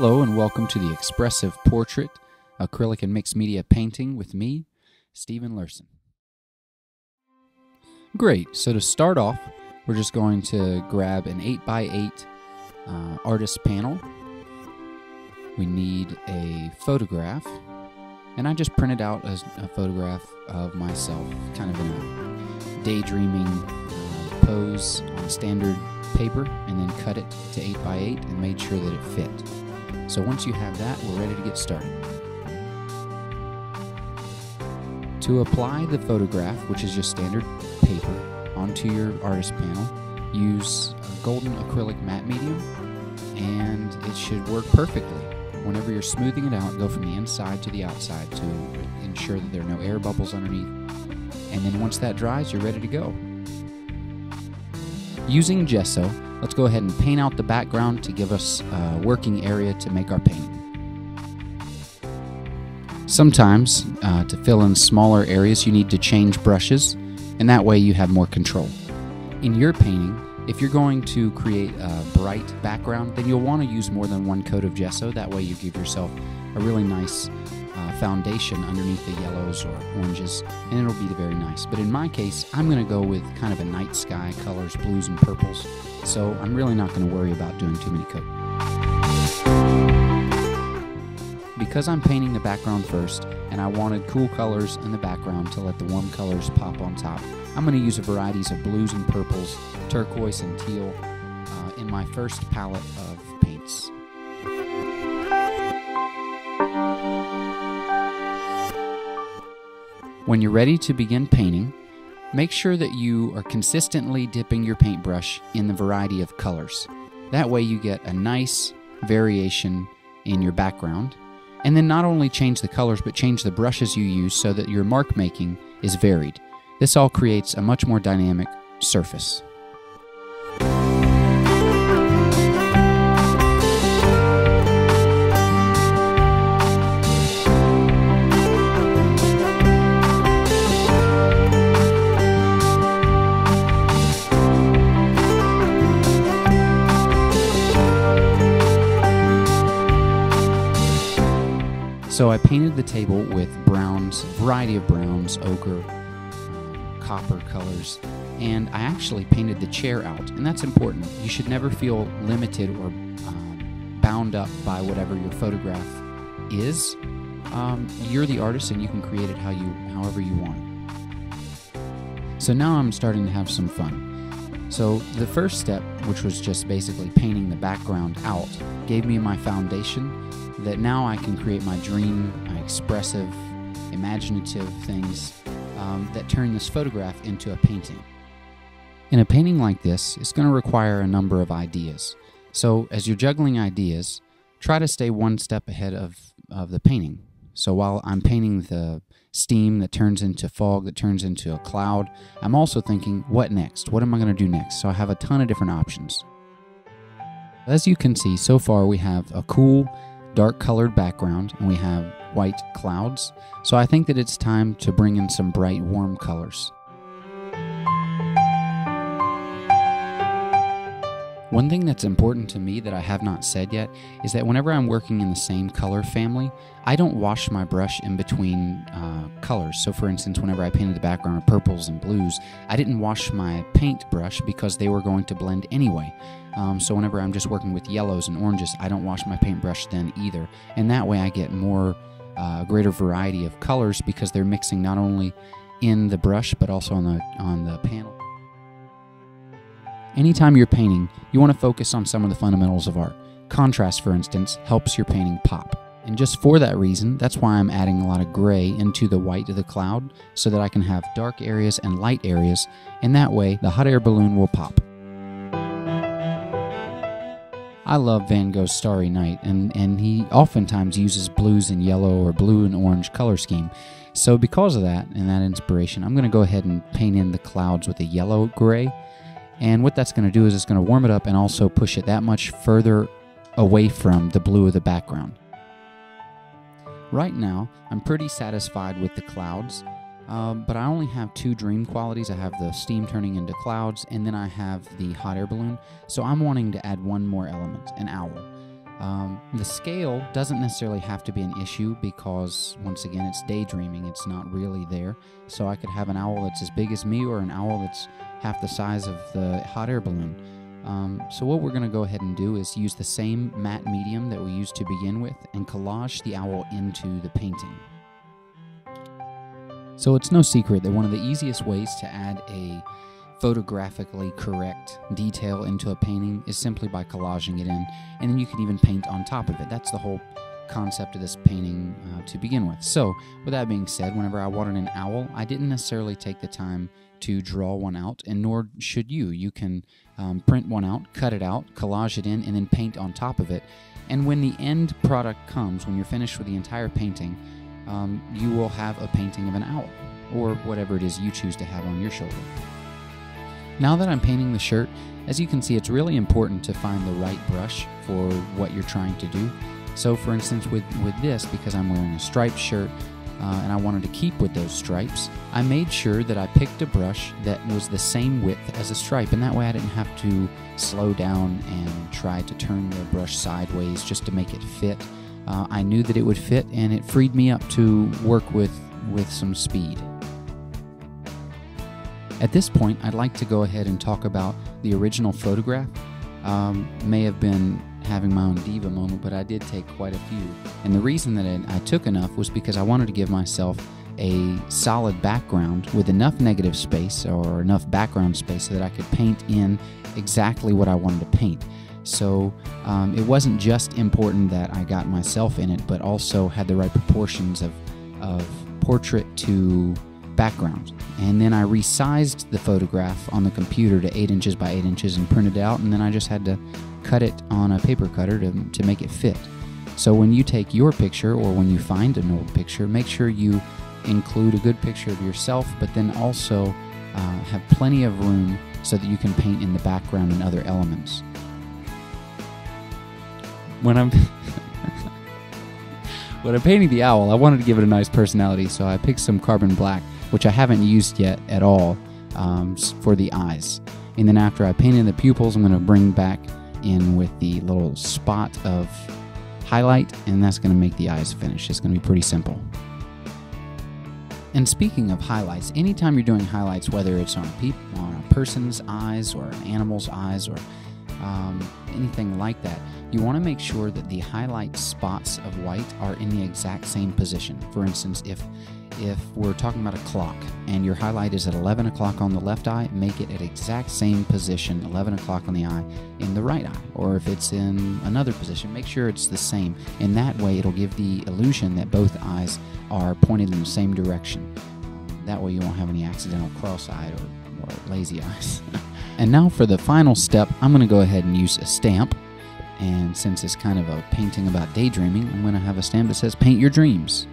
Hello and welcome to the Expressive Portrait, acrylic and mixed media painting with me, Stephen Lursen. Great, so to start off, we're just going to grab an 8x8 artist panel. We need a photograph, and I just printed out a photograph of myself, kind of in a daydreaming pose on standard paper, and then cut it to 8x8 and made sure that it fit. So once you have that, we're ready to get started. To apply the photograph, which is just standard paper, onto your artist panel, use a golden acrylic matte medium, and it should work perfectly. Whenever you're smoothing it out, go from the inside to the outside to ensure that there are no air bubbles underneath. And then once that dries, you're ready to go. Using gesso, let's go ahead and paint out the background to give us a working area to make our painting. Sometimes, to fill in smaller areas, you need to change brushes, and that way you have more control. In your painting, if you're going to create a bright background, then you'll want to use more than one coat of gesso. That way you give yourself a really nice foundation underneath the yellows or oranges, and it'll be very nice. But in my case, I'm going to go with kind of a night sky colors, blues and purples, so I'm really not going to worry about doing too many coats. Because I'm painting the background first, and I wanted cool colors in the background to let the warm colors pop on top, I'm going to use a varieties of blues and purples, turquoise and teal in my first palette of paints. When you're ready to begin painting, make sure that you are consistently dipping your paintbrush in the variety of colors. That way you get a nice variation in your background. And then not only change the colors, but change the brushes you use so that your mark making is varied. This all creates a much more dynamic surface. So I painted the table with browns, variety of browns, ochre, copper colors, and I actually painted the chair out, and that's important. You should never feel limited or bound up by whatever your photograph is. You're the artist, and you can create it however you want it. So now I'm starting to have some fun. So the first step, which was just basically painting the background out, gave me my foundation that now I can create my dream, expressive, imaginative things that turn this photograph into a painting. In a painting like this, it's going to require a number of ideas. So as you're juggling ideas, try to stay one step ahead of the painting. So while I'm painting the steam that turns into fog, that turns into a cloud, I'm also thinking, what next? What am I going to do next? So I have a ton of different options. As you can see, so far we have a cool, dark colored background, and we have white clouds. So I think that it's time to bring in some bright, warm colors. One thing that's important to me that I have not said yet is that whenever I'm working in the same color family, I don't wash my brush in between colors. So for instance, whenever I painted the background of purples and blues, I didn't wash my paint brush because they were going to blend anyway. So whenever I'm just working with yellows and oranges, I don't wash my paintbrush then either. And that way I get more, greater variety of colors because they're mixing not only in the brush but also on the panel. Anytime you're painting, you want to focus on some of the fundamentals of art. Contrast, for instance, helps your painting pop. And just for that reason, that's why I'm adding a lot of gray into the white of the cloud so that I can have dark areas and light areas, and that way the hot air balloon will pop. I love Van Gogh's Starry Night, and he oftentimes uses blues and yellow or blue and orange color scheme. So because of that and that inspiration, I'm going to go ahead and paint in the clouds with a yellow gray. And what that's going to do is it's going to warm it up and also push it that much further away from the blue of the background. Right now, I'm pretty satisfied with the clouds, but I only have two dream qualities. I have the steam turning into clouds, and then I have the hot air balloon. So I'm wanting to add one more element, an owl. The scale doesn't necessarily have to be an issue because, once again, it's daydreaming. It's not really there. So I could have an owl that's as big as me or an owl that's half the size of the hot air balloon. So what we're going to go ahead and do is use the same matte medium that we used to begin with and collage the owl into the painting. So it's no secret that one of the easiest ways to add a photographically correct detail into a painting is simply by collaging it in, and then you can even paint on top of it. That's the whole concept of this painting to begin with. So with that being said, whenever I wanted an owl, I didn't necessarily take the time to draw one out, and nor should you. You can print one out, cut it out, collage it in, and then paint on top of it. And when the end product comes, when you're finished with the entire painting, you will have a painting of an owl, or whatever it is you choose to have on your shoulder. Now that I'm painting the shirt, as you can see, it's really important to find the right brush for what you're trying to do. So for instance, with this, because I'm wearing a striped shirt and I wanted to keep with those stripes, I made sure that I picked a brush that was the same width as a stripe, and that way I didn't have to slow down and try to turn the brush sideways just to make it fit. I knew that it would fit, and it freed me up to work with some speed. At this point, I'd like to go ahead and talk about the original photograph. May have been having my own diva moment, but I did take quite a few. And the reason that I took enough was because I wanted to give myself a solid background with enough negative space or enough background space so that I could paint in exactly what I wanted to paint. So it wasn't just important that I got myself in it, but also had the right proportions of portrait to background. And then I resized the photograph on the computer to 8 inches by 8 inches and printed it out, and then I just had to cut it on a paper cutter to make it fit. So when you take your picture, or when you find an old picture, make sure you include a good picture of yourself, but then also have plenty of room so that you can paint in the background and other elements. When I'm painting the owl, I wanted to give it a nice personality, so I picked some carbon black, which I haven't used yet at all, for the eyes. And then after I painted the pupils, I'm going to bring back in with the little spot of highlight, and that's going to make the eyes finish. It's going to be pretty simple. And speaking of highlights, anytime you're doing highlights, whether it's on a person's eyes or an animal's eyes or anything like that, you want to make sure that the highlight spots of white are in the exact same position. For instance, if we're talking about a clock and your highlight is at 11 o'clock on the left eye, make it at exact same position, 11 o'clock on the eye, in the right eye. Or if it's in another position, make sure it's the same. In that way, it'll give the illusion that both eyes are pointed in the same direction. That way you won't have any accidental cross-eyed or lazy eyes. And now for the final step, I'm going to go ahead and use a stamp. And since it's kind of a painting about daydreaming, I'm going to have a stamp that says, "Paint your dreams."